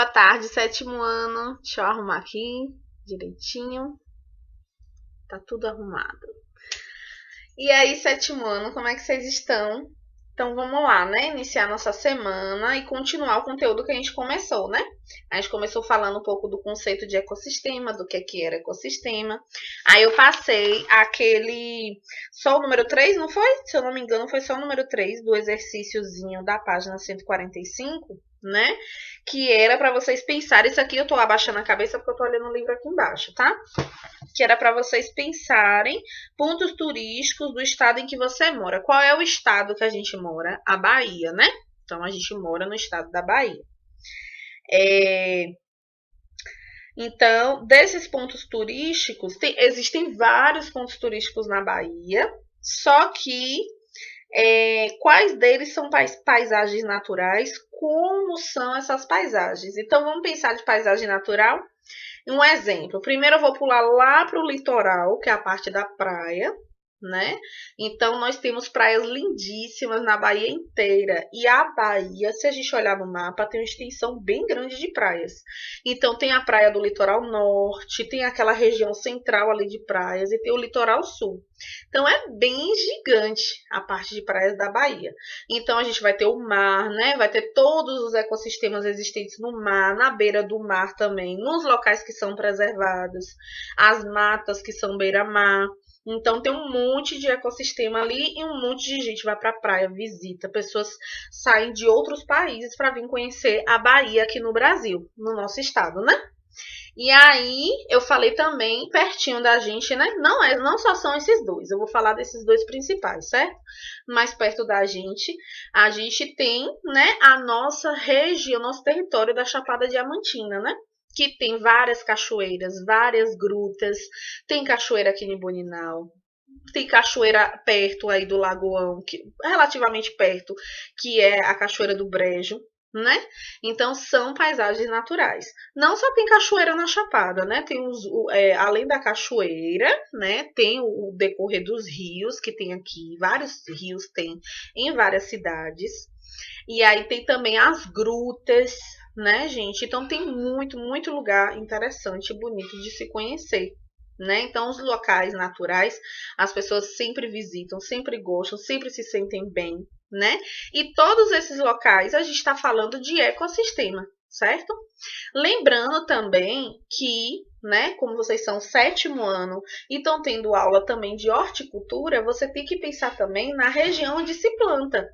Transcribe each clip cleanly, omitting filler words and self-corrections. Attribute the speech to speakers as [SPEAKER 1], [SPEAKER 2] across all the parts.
[SPEAKER 1] Boa tarde, sétimo ano. Deixa eu arrumar aqui direitinho. Tá tudo arrumado. E aí, sétimo ano, como é que vocês estão? Então vamos lá, né? Iniciar nossa semana e continuar o conteúdo que a gente começou, né? A gente começou falando um pouco do conceito de ecossistema, do que era ecossistema. Aí eu passei aquele. Só o número 3, não foi? Se eu não me engano, foi só o número 3 do exercíciozinho da página 145, né? Que era para vocês pensarem. Isso aqui eu tô abaixando a cabeça porque eu tô olhando o livro aqui embaixo, tá? Que era para vocês pensarem pontos turísticos do estado em que você mora. Qual é o estado que a gente mora? A Bahia, né? Então a gente mora no estado da Bahia. Então, desses pontos turísticos, existem vários pontos turísticos na Bahia, só que quais deles são paisagens naturais? Como são essas paisagens? Então, vamos pensar de paisagem natural? Um exemplo. Primeiro eu vou pular lá para o litoral, que é a parte da praia, né? Então nós temos praias lindíssimas na Bahia inteira. E a Bahia, se a gente olhar no mapa, tem uma extensão bem grande de praias. Então tem a praia do litoral norte, tem aquela região central ali de praias e tem o litoral sul. Então é bem gigante a parte de praias da Bahia. Então a gente vai ter o mar, né? Vai ter todos os ecossistemas existentes no mar, na beira do mar também, nos locais que são preservados, as matas que são beira-mar. Então tem um monte de ecossistema ali e um monte de gente vai para a praia, visita, pessoas saem de outros países para vir conhecer a Bahia aqui no Brasil, no nosso estado, né? E aí, eu falei também, pertinho da gente, né? Não só são esses dois, eu vou falar desses dois principais, certo? Mais perto da gente, a gente tem, né, a nossa região, nosso território da Chapada Diamantina, né? Que tem várias cachoeiras, várias grutas, tem cachoeira aqui em Boninal, tem cachoeira perto aí do Lagoão, relativamente perto, que é a Cachoeira do Brejo, né? Então são paisagens naturais. Não só tem cachoeira na Chapada, né? Tem além da cachoeira, né? Tem o decorrer dos rios que tem aqui, vários rios tem em várias cidades. E aí tem também as grutas, né, gente? Então tem muito, muito lugar interessante e bonito de se conhecer. Né? Então, os locais naturais, as pessoas sempre visitam, sempre gostam, sempre se sentem bem, né? E todos esses locais a gente está falando de ecossistema, certo? Lembrando também que, né, como vocês são sétimo ano e estão tendo aula também de horticultura, você tem que pensar também na região onde se planta.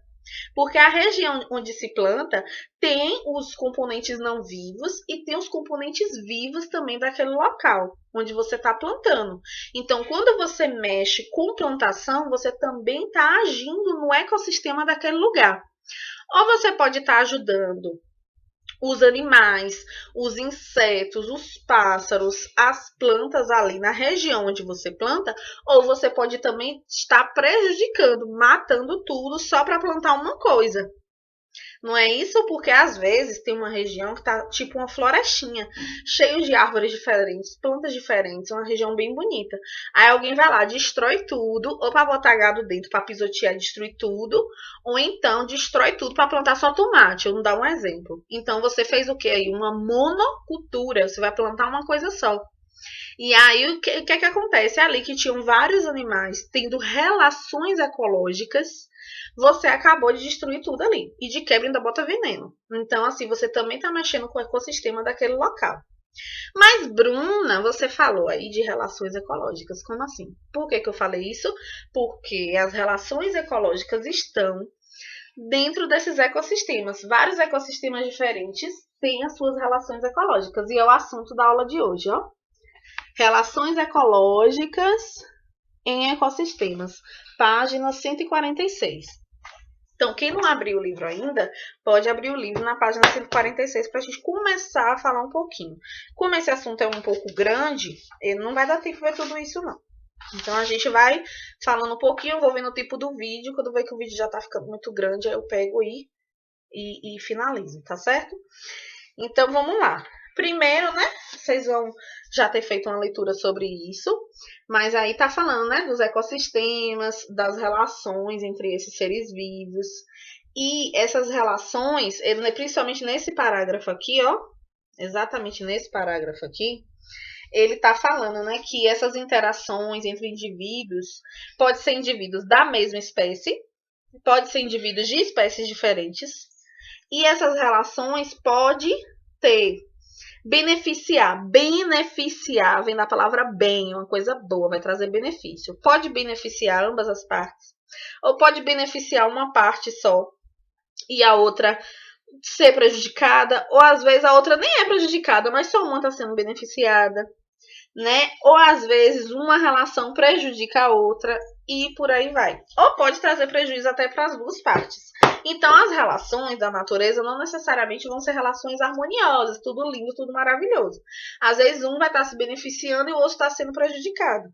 [SPEAKER 1] Porque a região onde se planta tem os componentes não vivos e tem os componentes vivos também daquele local onde você está plantando. Então, quando você mexe com plantação, você também está agindo no ecossistema daquele lugar. Ou você pode estar ajudando os animais, os insetos, os pássaros, as plantas ali na região onde você planta, ou você pode também estar prejudicando, matando tudo só para plantar uma coisa. Não é isso? Porque às vezes tem uma região que tá tipo uma florestinha, cheio de árvores diferentes, plantas diferentes, uma região bem bonita. Aí alguém vai lá, destrói tudo, ou para botar gado dentro, para pisotear, destruir tudo, ou então destrói tudo para plantar só tomate. Eu vou dar um exemplo. Então você fez o que aí? Uma monocultura, você vai plantar uma coisa só. E aí, o que é que acontece? Ali que tinham vários animais tendo relações ecológicas, você acabou de destruir tudo ali. E de quebra ainda bota veneno. Então, assim, você também está mexendo com o ecossistema daquele local. Mas, Bruna, você falou aí de relações ecológicas. Como assim? Por que eu falei isso? Porque as relações ecológicas estão dentro desses ecossistemas. Vários ecossistemas diferentes têm as suas relações ecológicas. E é o assunto da aula de hoje, ó. Relações ecológicas em ecossistemas, página 146. Então, quem não abriu o livro ainda, pode abrir o livro na página 146 para a gente começar a falar um pouquinho. Como esse assunto é um pouco grande, não vai dar tempo de ver tudo isso, não. Então, a gente vai falando um pouquinho, vou vendo o tipo do vídeo. Quando eu ver que o vídeo já está ficando muito grande, aí eu pego e finalizo, tá certo? Então, vamos lá. Primeiro, né, vocês vão já ter feito uma leitura sobre isso, mas aí tá falando, né, dos ecossistemas, das relações entre esses seres vivos. E essas relações, principalmente nesse parágrafo aqui, ó, exatamente nesse parágrafo aqui, ele está falando, né, que essas interações entre indivíduos pode ser indivíduos da mesma espécie, pode ser indivíduos de espécies diferentes, e essas relações pode ter beneficiar, vem da palavra bem, uma coisa boa, vai trazer benefício. Pode beneficiar ambas as partes, ou pode beneficiar uma parte só e a outra ser prejudicada, ou às vezes a outra nem é prejudicada, mas só uma está sendo beneficiada, né? Ou às vezes uma relação prejudica a outra e por aí vai. Ou pode trazer prejuízo até para as duas partes. Então, as relações da natureza não necessariamente vão ser relações harmoniosas, tudo lindo, tudo maravilhoso. Às vezes um vai estar se beneficiando e o outro está sendo prejudicado.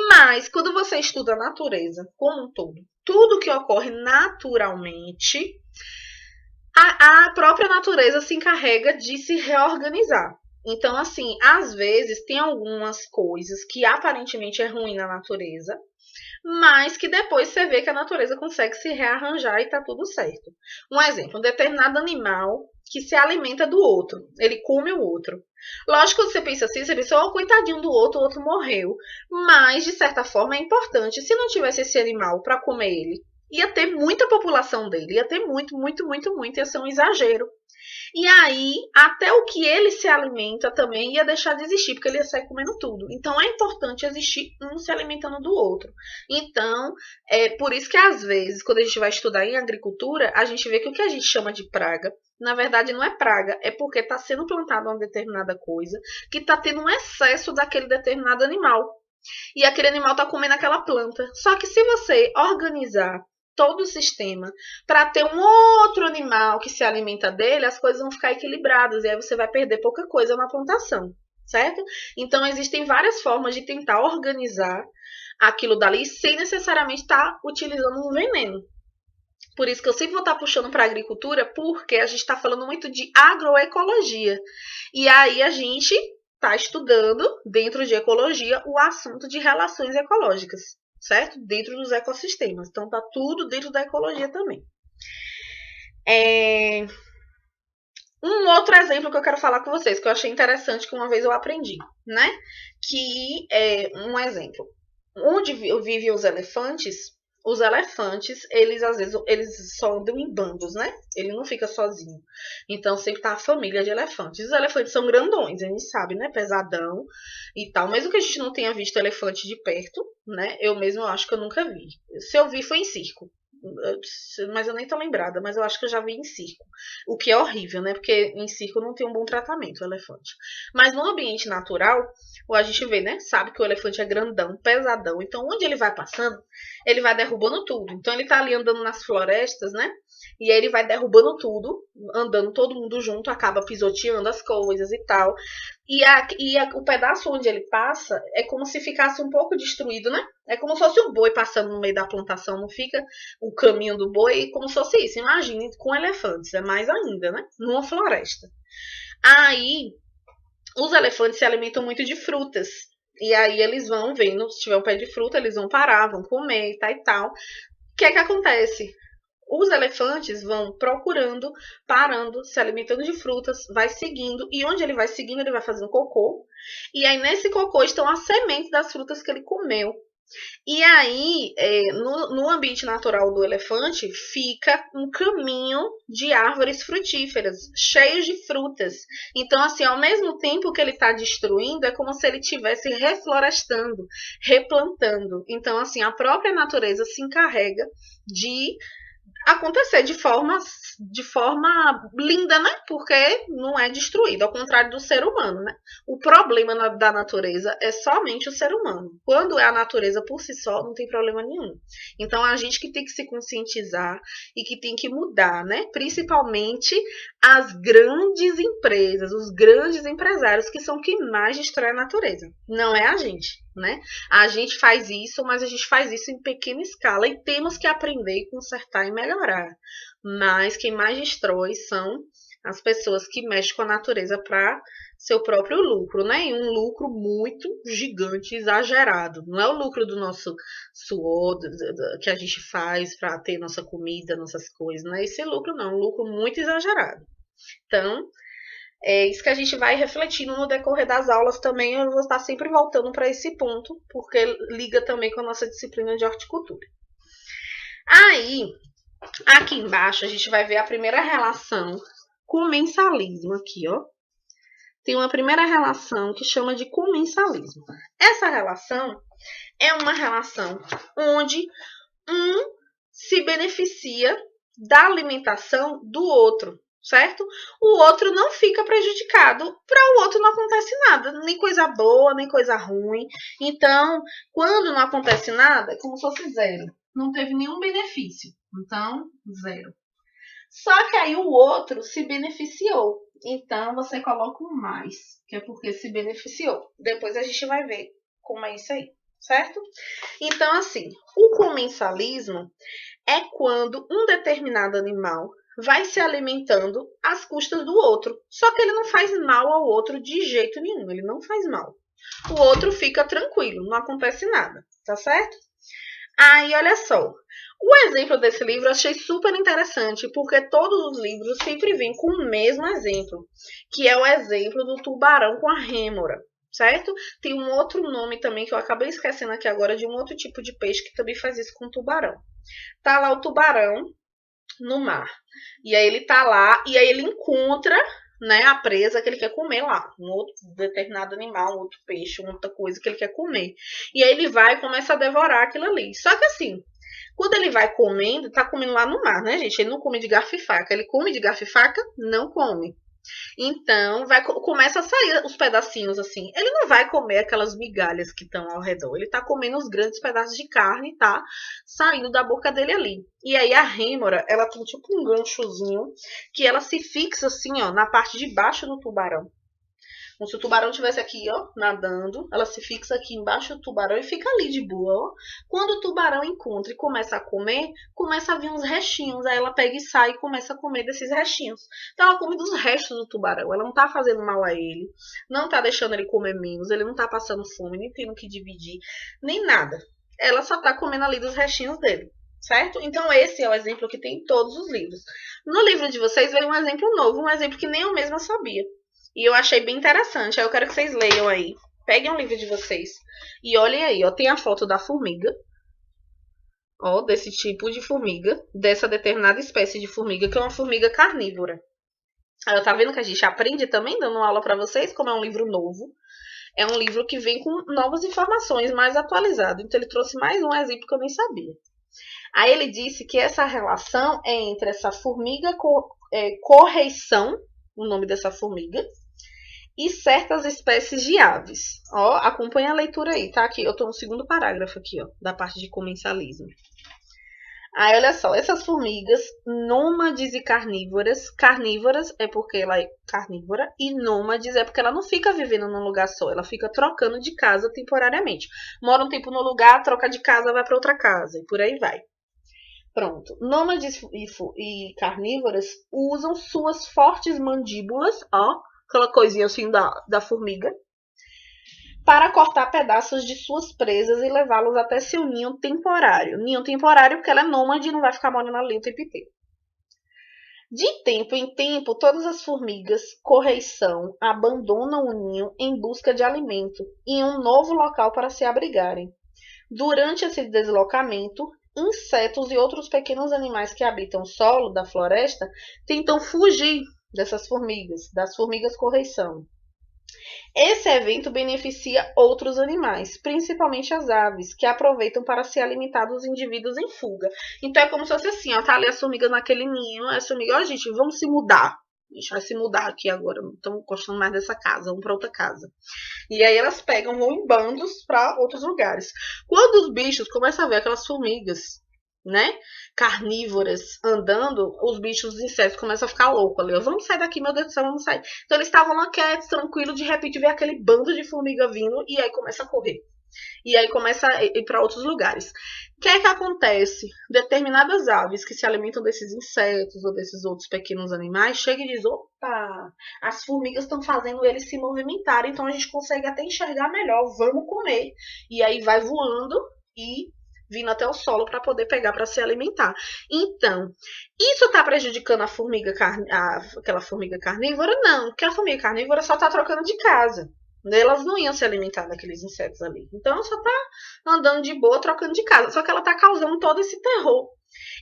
[SPEAKER 1] Mas, quando você estuda a natureza como um todo, tudo que ocorre naturalmente, a própria natureza se encarrega de se reorganizar. Então, assim, às vezes tem algumas coisas que aparentemente é ruim na natureza, mas que depois você vê que a natureza consegue se rearranjar e tá tudo certo. Um exemplo, um determinado animal que se alimenta do outro, ele come o outro. Lógico que você pensa assim, você pensa, oh, coitadinho do outro, o outro morreu. Mas, de certa forma, é importante. Se não tivesse esse animal para comer ele, ia ter muita população dele, ia ter muito, muito, muito, muito, ia ser um exagero. E aí, até o que ele se alimenta também ia deixar de existir, porque ele ia sair comendo tudo. Então, é importante existir um se alimentando do outro. Então, é por isso que às vezes, quando a gente vai estudar em agricultura, a gente vê que o que a gente chama de praga, na verdade não é praga, é porque está sendo plantada uma determinada coisa, que está tendo um excesso daquele determinado animal. E aquele animal está comendo aquela planta. Só que se você organizar todo o sistema para ter um outro animal que se alimenta dele, as coisas vão ficar equilibradas e aí você vai perder pouca coisa na plantação, certo? Então existem várias formas de tentar organizar aquilo dali sem necessariamente estar utilizando um veneno. Por isso que eu sempre vou estar puxando para a agricultura, porque a gente está falando muito de agroecologia. E aí a gente está estudando, dentro de ecologia, o assunto de relações ecológicas, certo? Dentro dos ecossistemas. Então tá tudo dentro da ecologia também. Um outro exemplo que eu quero falar com vocês, que eu achei interessante, que uma vez eu aprendi, né? Que é um exemplo. Onde vivem os elefantes, eles às vezes eles só andam em bandos, né? Ele não fica sozinho. Então sempre tá a família de elefantes. Os elefantes são grandões, a gente sabe, né? Pesadão e tal. Mesmo que a gente não tenha visto elefante de perto, né? Eu mesmo acho que eu nunca vi. Se eu vi foi em circo. Mas eu nem tô lembrada, mas eu acho que eu já vi em circo. O que é horrível, né? Porque em circo não tem um bom tratamento o elefante. Mas no ambiente natural, a gente vê, né? Sabe que o elefante é grandão, pesadão. Então, onde ele vai passando, ele vai derrubando tudo. Então, ele tá ali andando nas florestas, né? E aí ele vai derrubando tudo, andando todo mundo junto, acaba pisoteando as coisas e tal. O pedaço onde ele passa é como se ficasse um pouco destruído, né? É como se fosse um boi passando no meio da plantação, não fica o caminho do boi, como se fosse isso. Imagine com elefantes, é mais ainda, né? Numa floresta. Aí, os elefantes se alimentam muito de frutas. E aí eles vão vendo, se tiver um pé de fruta, eles vão parar, vão comer e tal e tal. O que é que acontece? Os elefantes vão procurando, parando, se alimentando de frutas, vai seguindo, e onde ele vai seguindo, ele vai fazendo cocô. E aí nesse cocô estão as sementes das frutas que ele comeu. E aí, no ambiente natural do elefante, fica um caminho de árvores frutíferas, cheios de frutas. Então, assim, ao mesmo tempo que ele está destruindo, é como se ele estivesse reflorestando, replantando. Então, assim, a própria natureza se encarrega de acontecer de forma linda, né? Porque não é destruído, ao contrário do ser humano, né? O problema da natureza é somente o ser humano. Quando é a natureza por si só, não tem problema nenhum. Então a gente que tem que se conscientizar e que tem que mudar, né? Principalmente as grandes empresas, os grandes empresários que são quem mais destrói a natureza. Não é a gente, né? A gente faz isso, mas a gente faz isso em pequena escala e temos que aprender, consertar e melhorar. Mas quem mais destrói são as pessoas que mexem com a natureza para seu próprio lucro, né? E um lucro muito gigante, exagerado. Não é o lucro do nosso suor, que a gente faz para ter nossa comida, nossas coisas. Não é esse lucro, não. É um lucro muito exagerado. Então, É isso que a gente vai refletindo no decorrer das aulas também. Eu vou estar sempre voltando para esse ponto, porque liga também com a nossa disciplina de horticultura. Aí, aqui embaixo, a gente vai ver a primeira relação comensalismo aqui, ó. Tem uma primeira relação que chama de comensalismo. Essa relação é uma relação onde um se beneficia da alimentação do outro, certo? O outro não fica prejudicado, para o outro não acontece nada, nem coisa boa, nem coisa ruim. Então, quando não acontece nada, é como se fosse zero. Não teve nenhum benefício. Então, zero. Só que aí o outro se beneficiou. Então, você coloca um mais, que é porque se beneficiou. Depois a gente vai ver como é isso aí, certo? Então, assim, o comensalismo é quando um determinado animal vai se alimentando às custas do outro. Só que ele não faz mal ao outro de jeito nenhum. Ele não faz mal. O outro fica tranquilo, não acontece nada, tá certo? Aí, olha só. O exemplo desse livro eu achei super interessante, porque todos os livros sempre vêm com o mesmo exemplo, que é o exemplo do tubarão com a rêmora, certo? Tem um outro nome também que eu acabei esquecendo aqui agora, de um outro tipo de peixe que também faz isso com o tubarão. Tá lá o tubarão no mar. E aí ele tá lá, e aí ele encontra, né, a presa que ele quer comer lá. Um outro determinado animal, um outro peixe, uma outra coisa que ele quer comer. E aí ele vai e começa a devorar aquilo ali. Só que assim, quando ele vai comendo, tá comendo lá no mar, né, gente? Ele não come de garfo e faca. Ele come de garfo e faca? Não come. Então, começa a sair os pedacinhos assim. Ele não vai comer aquelas migalhas que estão ao redor. Ele tá comendo os grandes pedaços de carne, tá? Saindo da boca dele ali. E aí a rêmora, ela tem tipo um ganchozinho que ela se fixa assim, ó, na parte de baixo do tubarão. Como se o tubarão estivesse aqui, ó, nadando, ela se fixa aqui embaixo do tubarão e fica ali de boa, ó. Quando o tubarão encontra e começa a comer, começa a vir uns restinhos. Aí ela pega e sai e começa a comer desses restinhos. Então ela come dos restos do tubarão. Ela não tá fazendo mal a ele, não tá deixando ele comer menos, ele não tá passando fome, nem tendo que dividir, nem nada. Ela só tá comendo ali dos restinhos dele. Certo? Então esse é o exemplo que tem em todos os livros. No livro de vocês veio um exemplo novo, um exemplo que nem eu mesma sabia. E eu achei bem interessante. Aí eu quero que vocês leiam aí. Peguem um livro de vocês e olhem aí, ó. Tem a foto da formiga. Ó, desse tipo de formiga. Dessa determinada espécie de formiga, que é uma formiga carnívora. Aí tá vendo que a gente aprende também, dando aula para vocês, como é um livro novo. É um livro que vem com novas informações, mais atualizado. Então ele trouxe mais um exemplo que eu nem sabia. Aí ele disse que essa relação é entre essa formiga correição, o nome dessa formiga, e certas espécies de aves. Ó, acompanha a leitura aí, tá? Aqui, eu tô no segundo parágrafo aqui, ó, da parte de comensalismo. Aí, olha só, essas formigas nômades e carnívoras. Carnívoras é porque ela é carnívora e nômades é porque ela não fica vivendo num lugar só, ela fica trocando de casa temporariamente. Mora um tempo no lugar, troca de casa, vai para outra casa e por aí vai. Pronto. Nômades e carnívoras usam suas fortes mandíbulas, ó, aquela coisinha assim da formiga, para cortar pedaços de suas presas e levá-los até seu ninho temporário. Ninho temporário porque ela é nômade e não vai ficar morando ali o tempo inteiro. De tempo em tempo, todas as formigas correição abandonam o ninho em busca de alimento e um novo local para se abrigarem. Durante esse deslocamento, insetos e outros pequenos animais que habitam o solo da floresta tentam fugir dessas formigas, das formigas correição. Esse evento beneficia outros animais, principalmente as aves, que aproveitam para se alimentar dos indivíduos em fuga. Então é como se fosse assim, ó, tá ali as formigas naquele ninho, as formigas, ó, gente, vamos se mudar. A gente vai se mudar aqui agora, não estamos gostando mais dessa casa, vamos para outra casa. E aí elas pegam, vão em bandos para outros lugares. Quando os bichos começam a ver aquelas formigas, né, carnívoras andando, os bichos, os insetos começam a ficar loucos ali. Vamos sair daqui, meu Deus do céu, vamos sair. Então eles estavam lá quietos, tranquilos, de repente vê aquele bando de formiga vindo e aí começa a correr. E aí começa a ir para outros lugares. O que é que acontece? Determinadas aves que se alimentam desses insetos ou desses outros pequenos animais chegam e dizem, opa, as formigas estão fazendo eles se movimentarem, então a gente consegue até enxergar melhor, vamos comer. E aí vai voando e vindo até o solo para poder pegar para se alimentar. Então, isso está prejudicando a formiga aquela formiga carnívora? Não, porque a formiga carnívora só está trocando de casa. Elas não iam se alimentar daqueles insetos ali. Então, só está andando de boa, trocando de casa. Só que ela está causando todo esse terror.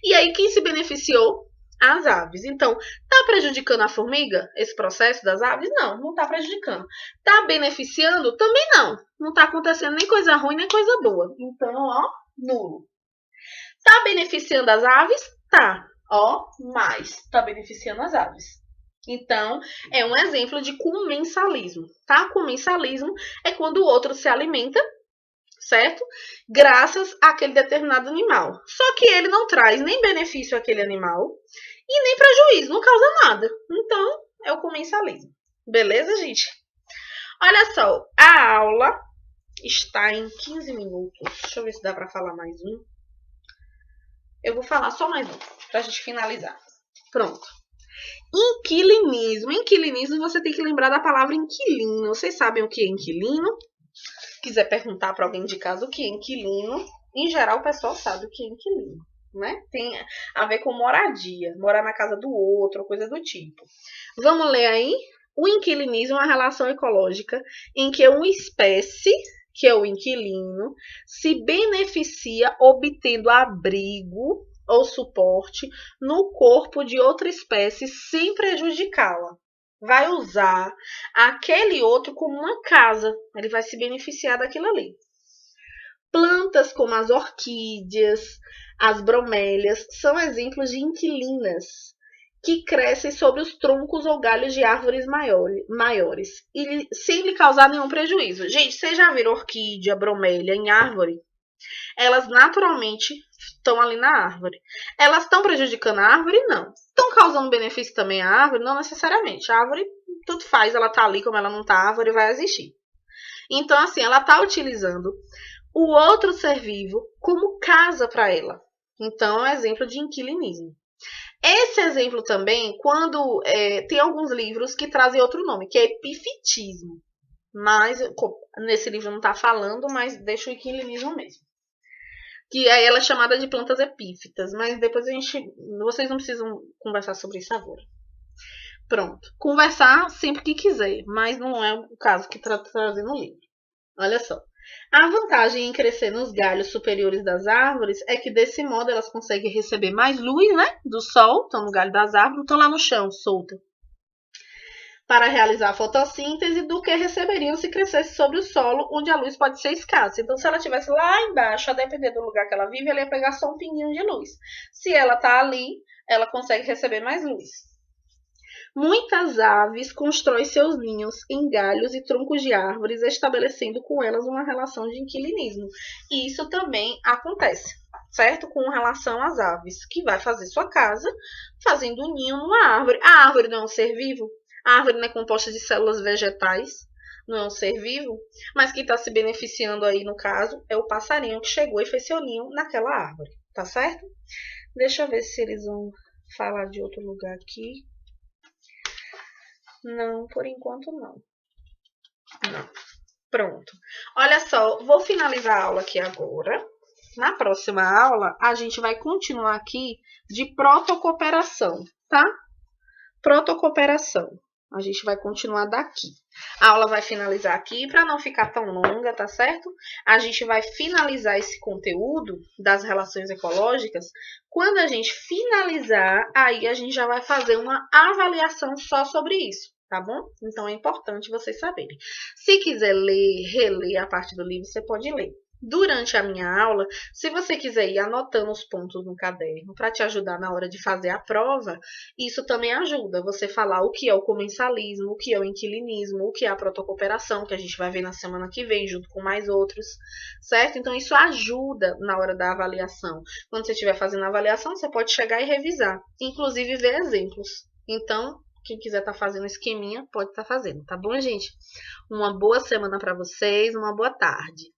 [SPEAKER 1] E aí, quem se beneficiou? As aves. Então, está prejudicando a formiga, esse processo das aves? Não, não está prejudicando. Está beneficiando? Também não. Não está acontecendo nem coisa ruim, nem coisa boa. Então, ó, nulo. Está beneficiando as aves? Tá. Ó, mas está beneficiando as aves. Então, é um exemplo de comensalismo, tá? Comensalismo é quando o outro se alimenta, certo? Graças àquele determinado animal. Só que ele não traz nem benefício àquele animal e nem prejuízo, não causa nada. Então, é o comensalismo. Beleza, gente? Olha só, a aula está em 15 minutos. Deixa eu ver se dá para falar mais um. Eu vou falar só mais um, pra gente finalizar. Pronto. Inquilinismo. Inquilinismo, você tem que lembrar da palavra inquilino. Vocês sabem o que é inquilino? Quiser perguntar para alguém de casa o que é inquilino, em geral o pessoal sabe o que é inquilino, né? Tem a ver com moradia, morar na casa do outro, coisa do tipo. Vamos ler aí? O inquilinismo é uma relação ecológica em que uma espécie, que é o inquilino, se beneficia obtendo abrigo ou suporte no corpo de outra espécie sem prejudicá-la. Vai usar aquele outro como uma casa. Ele vai se beneficiar daquilo ali. Plantas como as orquídeas, as bromélias, são exemplos de inquilinas que crescem sobre os troncos ou galhos de árvores maiores e sem lhe causar nenhum prejuízo. Gente, vocês já viram orquídea, bromélia em árvore? Elas naturalmente estão ali na árvore. Elas estão prejudicando a árvore? Não. Estão causando benefício também à árvore? Não necessariamente. A árvore, tudo faz, ela está ali, como ela não está, a árvore vai existir. Então, assim, ela está utilizando o outro ser vivo como casa para ela. Então, é um exemplo de inquilinismo. Esse exemplo também, quando tem alguns livros que trazem outro nome, que é epifitismo. Mas, nesse livro não está falando, mas deixa o inquilinismo mesmo. Que aí ela é chamada de plantas epífitas, mas depois vocês não precisam conversar sobre isso agora. Pronto. Conversar sempre que quiser, mas não é o caso que está trazendo no livro. Olha só. A vantagem em crescer nos galhos superiores das árvores é que desse modo elas conseguem receber mais luz, né, do sol, estão no galho das árvores, estão lá no chão, solta, para realizar a fotossíntese, do que receberiam se crescesse sobre o solo, onde a luz pode ser escassa. Então, se ela estivesse lá embaixo, a depender do lugar que ela vive, ela ia pegar só um pinguinho de luz. Se ela está ali, ela consegue receber mais luz. Muitas aves constroem seus ninhos em galhos e troncos de árvores, estabelecendo com elas uma relação de inquilinismo. E isso também acontece, certo? Com relação às aves, que vai fazer sua casa fazendo um ninho numa árvore. A árvore não é um ser vivo? A árvore não é composta de células vegetais, não é um ser vivo, mas quem está se beneficiando aí, no caso, é o passarinho que chegou e fez seu ninho naquela árvore, tá certo? Deixa eu ver se eles vão falar de outro lugar aqui. Não, por enquanto não. Não. Pronto. Olha só, vou finalizar a aula aqui agora. Na próxima aula, a gente vai continuar aqui de protocooperação, tá? Protocooperação. A gente vai continuar daqui. A aula vai finalizar aqui, para não ficar tão longa, tá certo? A gente vai finalizar esse conteúdo das relações ecológicas. Quando a gente finalizar, aí a gente já vai fazer uma avaliação só sobre isso, tá bom? Então, é importante vocês saberem. Se quiser ler, reler a parte do livro, você pode ler. Durante a minha aula, se você quiser ir anotando os pontos no caderno para te ajudar na hora de fazer a prova, isso também ajuda você falar o que é o comensalismo, o que é o inquilinismo, o que é a protocooperação, que a gente vai ver na semana que vem, junto com mais outros, certo? Então, isso ajuda na hora da avaliação. Quando você estiver fazendo a avaliação, você pode chegar e revisar, inclusive ver exemplos. Então, quem quiser estar fazendo esqueminha, pode estar fazendo, tá bom, gente? Uma boa semana para vocês, uma boa tarde.